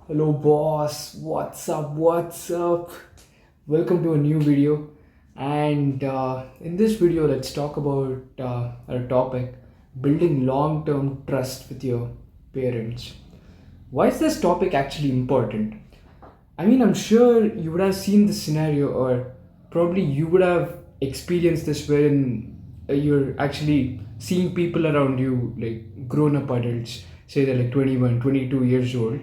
Hello, boss. What's up? What's up? Welcome to a new video. And in this video, let's talk about a topic: building long term trust with your parents. Why is this topic actually important? I mean, I'm sure you would have seen this scenario, or probably you would have experienced this wherein you're actually seeing people around you, like grown up adults, say they're like 21, 22 years old,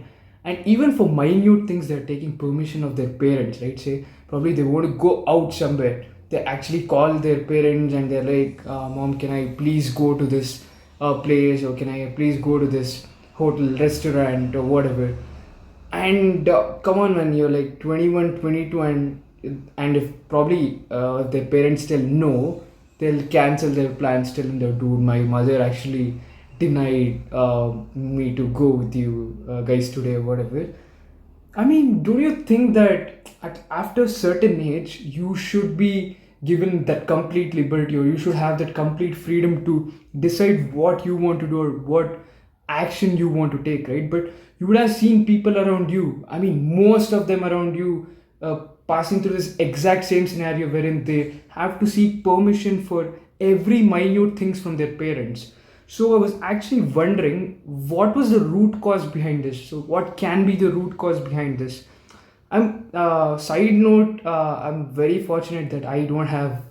and even for minute things, they're taking permission of their parents, right? Say, probably they want to go out somewhere. They actually call their parents and they're like, Mom, can I please go to this place, or can I please go to this hotel, restaurant, or whatever? And come on, man, you're like 21, 22, and if probably if their parents tell no, they'll cancel their plans, telling them, dude, my mother actually denied me to go with you guys today or whatever. I mean, do you think that after a certain age, you should be given that complete liberty, or you should have that complete freedom to decide what you want to do or what action you want to take, right? But you would have seen people around you, I mean, most of them around you, passing through this exact same scenario wherein they have to seek permission for every minute things from their parents. So I was actually wondering what was the root cause behind this. So what can be the root cause behind this? I'm side note. I'm very fortunate that I don't have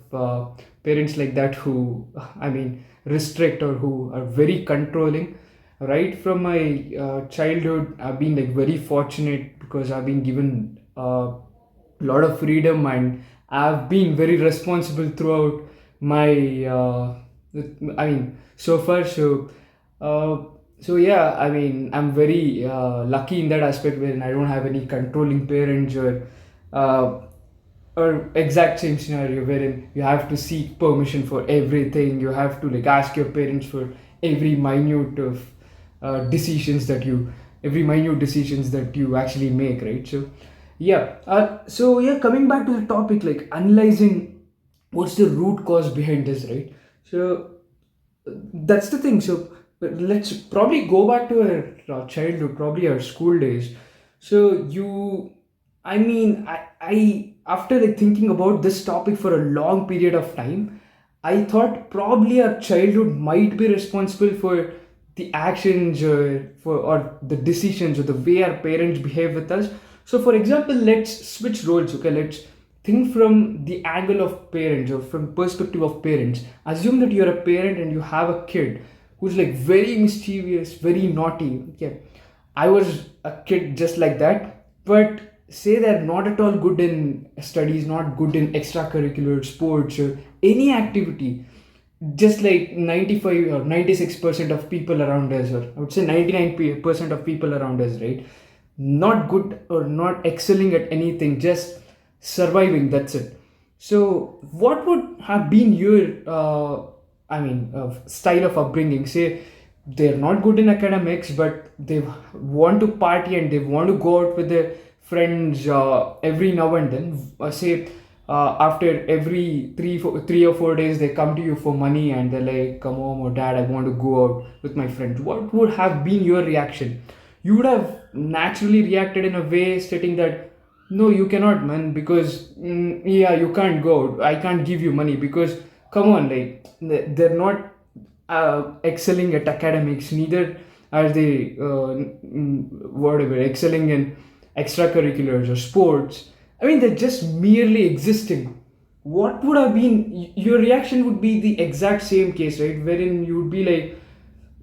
parents like that who, I mean, restrict or who are very controlling. Right from my childhood, I've been like very fortunate because I've been given lot of freedom, and I've been very responsible throughout my I mean so far. So yeah, I mean, I'm very lucky in that aspect where I don't have any controlling parents, uh, or exact same scenario wherein you have to seek permission for everything. You have to like ask your parents for every minute of decisions that you every minute decisions that you actually make, right? So coming back to the topic, like analyzing what's the root cause behind this, right? So that's the thing. So let's probably go back to our childhood, probably our school days. So I mean, I after like thinking about this topic for a long period of time, I thought probably our childhood might be responsible for the actions, or the decisions, or the way our parents behave with us. So for example, let's switch roles. Okay, let's think from the angle of parents, or from perspective of parents. Assume that you're a parent and you have a kid who's like very mischievous, very naughty. Okay, I was a kid just like that, but say they're not at all good in studies, not good in extracurricular sports or any activity, just like 95 or 96% of people around us, or I would say 99% of people around us, right? Not good or not excelling at anything, just surviving, that's it. So what would have been your style of upbringing? Say they're not good in academics, but they want to party and they want to go out with their friends every now and then. Say after every 3 or 4 days, they come to you for money and they're like, "Come home, or Dad, I want to go out with my friends." What would have been your reaction? You would have naturally reacted in a way stating that, no, you cannot, man, because yeah, you can't go out. I can't give you money because, come on, like they're not excelling at academics, neither are they whatever excelling in extracurriculars or sports. I mean, they're just merely existing. What would have been your reaction? Would be the exact same case, right? Wherein you would be like,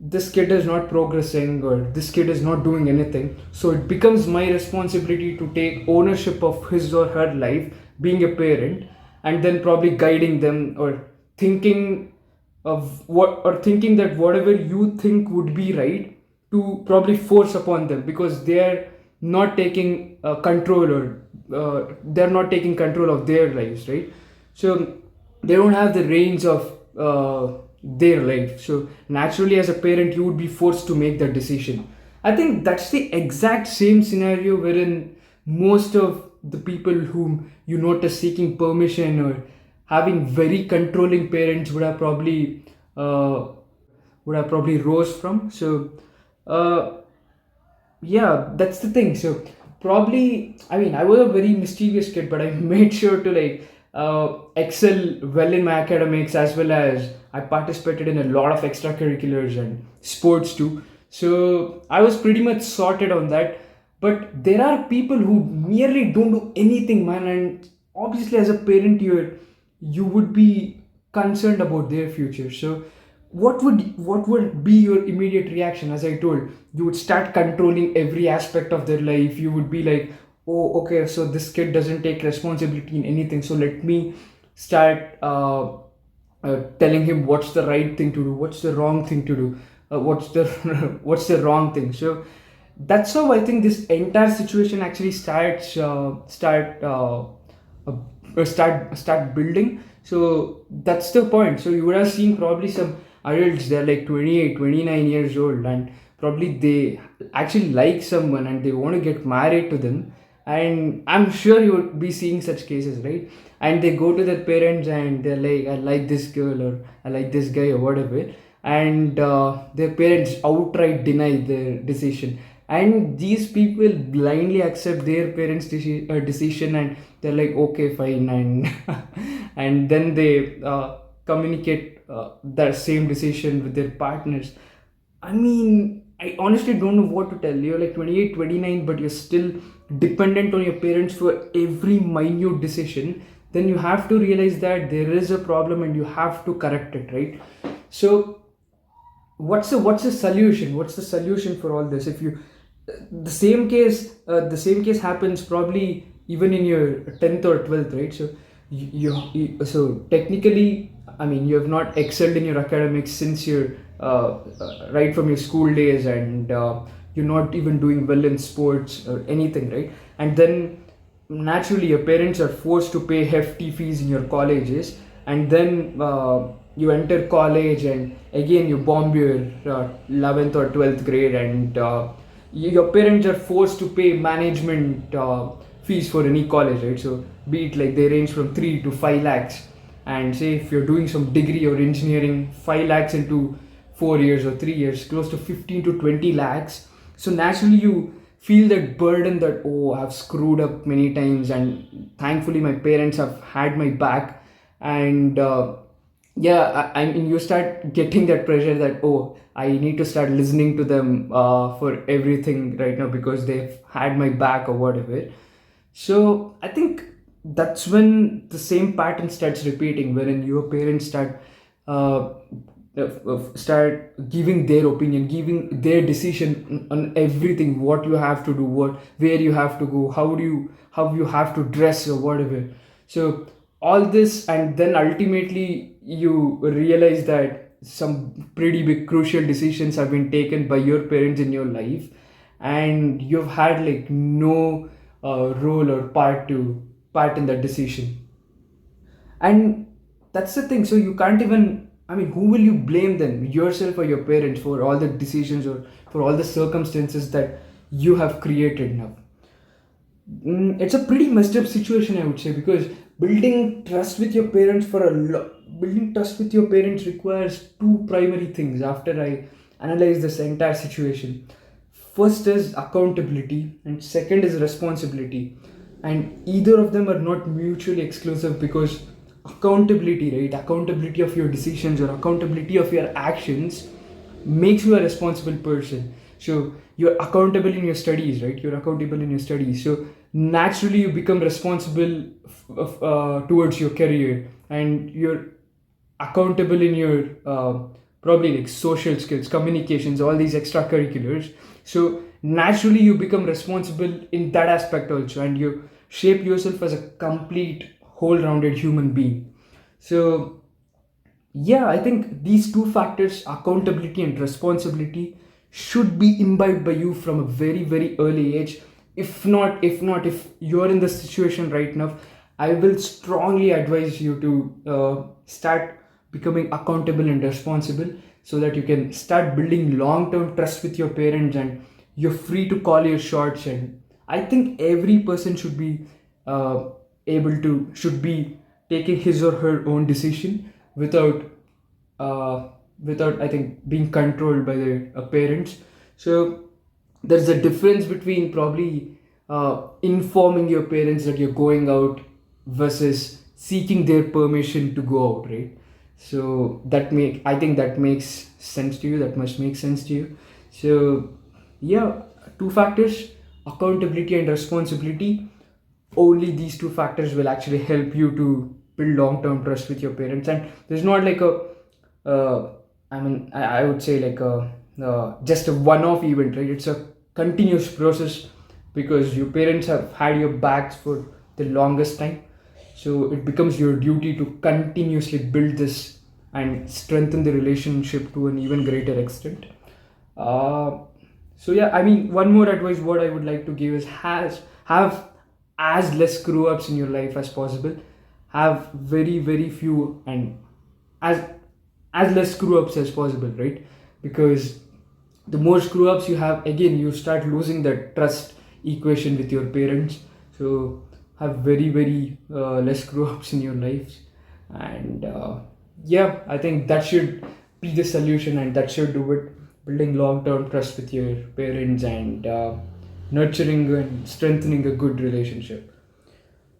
this kid is not progressing, or this kid is not doing anything, so it becomes my responsibility to take ownership of his or her life, being a parent, and then probably guiding them, or thinking thinking that whatever you think would be right, to probably force upon them, because they're not taking control, or they're not taking control of their lives, right? So they don't have the reins of their life. So naturally, as a parent, you would be forced to make that decision. I think that's the exact same scenario wherein most of the people whom you notice seeking permission or having very controlling parents uh, would have probably rose from. So uh, Yeah, that's the thing. So probably, I mean, I was a very mischievous kid, but I made sure to like excel well in my academics, as well as I participated in a lot of extracurriculars and sports too. So I was pretty much sorted on that. But there are people who merely don't do anything, man, and obviously as a parent, you would be concerned about their future. So what would be your immediate reaction? As I told, you would start controlling every aspect of their life. You would be like, oh, okay, so this kid doesn't take responsibility in anything, so let me start telling him what's the right thing to do, what's the wrong thing to do, what's the what's the wrong thing. So that's how I think this entire situation actually start building. So that's the point. So you would have seen probably some adults, they're like 28, 29 years old, and probably they actually like someone and they want to get married to them. And I'm sure you would be seeing such cases, right? And they go to their parents and they're like, I like this girl, or I like this guy, or whatever. And their parents outright deny their decision, and these people blindly accept their parents decision, and they're like, okay, fine. And and then they communicate that same decision with their partners. I mean, I honestly don't know what to tell. You're like 28, 29, but you're still dependent on your parents for every minute decision. Then you have to realize that there is a problem and you have to correct it, right? So what's the solution? What's the solution for all this? If you the same case happens probably even in your 10th or 12th, right? So so technically, I mean, you have not excelled in your academics since you're right from your school days, and you're not even doing well in sports or anything, right? And then naturally your parents are forced to pay hefty fees in your colleges, and then you enter college, and again you bomb your 11th or 12th grade, and your parents are forced to pay management fees for any college, right? So be it like they range from 3 to 5 lakhs, and say if you're doing some degree or engineering, 5 lakhs into 4 years or 3 years, close to 15 to 20 lakhs. So naturally you feel that burden that, oh, I've screwed up many times, and thankfully my parents have had my back. And yeah, I mean, you start getting that pressure that, oh, I need to start listening to them for everything right now because they've had my back or whatever. So I think that's when the same pattern starts repeating, wherein your parents uh, start giving their opinion, giving their decision on everything, what you have to do, what where you have to go, how you have to dress or whatever. So all this, and then ultimately you realize that some pretty big crucial decisions have been taken by your parents in your life, and you've had like no role or part in that decision. And that's the thing. So you can't even, I mean, who will you blame then, yourself or your parents, for all the decisions or for all the circumstances that you have created now? It's a pretty messed up situation, I would say, because building trust with your parents requires two primary things. After I analyze this entire situation, first is accountability, and second is responsibility, and either of them are not mutually exclusive, because accountability of your decisions or accountability of your actions makes you a responsible person. So you're accountable in your studies, right? You're accountable in your studies, so naturally you become responsible towards your career, and you're accountable in your probably like social skills, communications, all these extracurriculars. So naturally you become responsible in that aspect also, and you shape yourself as a complete whole rounded human being. So yeah, I think these two factors, accountability and responsibility, should be imbibed by you from a very, very early age. If you're in this situation right now, I will strongly advise you to start becoming accountable and responsible, so that you can start building long-term trust with your parents, and you're free to call your shots. And I think every person uh, should be taking his or her own decision without uh, I think being controlled by their parents. So there's a difference between probably informing your parents that you're going out versus seeking their permission to go out, right? So I think that makes sense to you, that must make sense to you. So yeah, two factors: accountability and responsibility. Only these two factors will actually help you to build long-term trust with your parents. And there's not like a I would say like a just a one-off event, right? It's a continuous process, because your parents have had your backs for the longest time. So it becomes your duty to continuously build this and strengthen the relationship to an even greater extent. uh, so yeah, I mean, one more advice what I would like to give is has have as less screw ups in your life as possible. Have very few, and as less screw ups as possible, right? Because the more screw ups you have, again you start losing that trust equation with your parents. So have very less screw ups in your lives. And yeah, I think that should be the solution, and that should do it: building long term trust with your parents, and nurturing and strengthening a good relationship.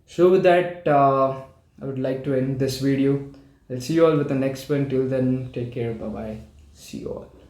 So with that, I would like to end this video. I'll see you all with the next one. Till then, take care. Bye bye. See you all.